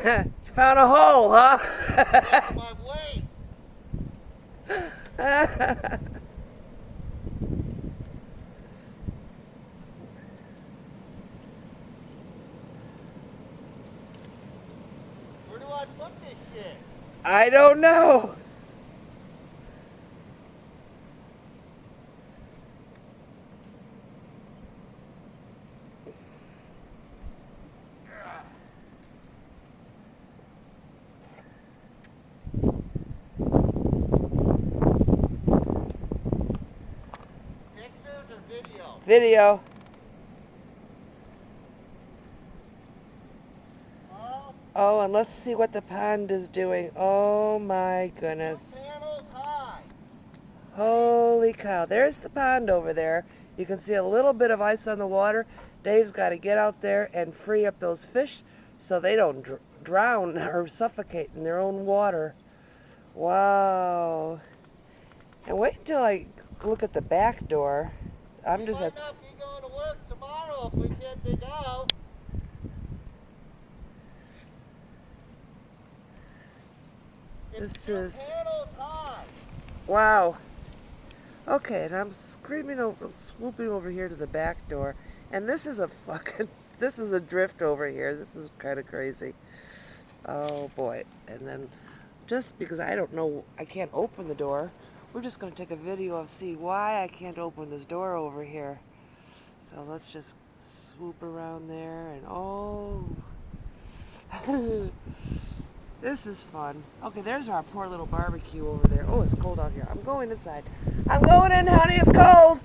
You found a hole, huh? That's my weight. Where do I put this shit? I don't know. Pictures or video? Video. Oh, and let's see what the pond is doing. Oh my goodness. 2 panels high. Holy cow. There's the pond over there. You can see a little bit of ice on the water. Dave's got to get out there and free up those fish so they don't drown or suffocate in their own water. Wow. And wait until I look at the back door. We might not be going to work tomorrow if we can't dig out. It's 2 panels high. Wow. Okay, and I'm swooping over here to the back door, and this is a drift over here. This is kind of crazy. Oh boy. And then, just because I can't open the door, we're just going to take a video of see why I can't open this door over here. So let's just swoop around there, and oh. This is fun. Okay, there's our poor little barbecue over there. Oh, it's cold out here. I'm going inside. I'm going in, honey. It's cold.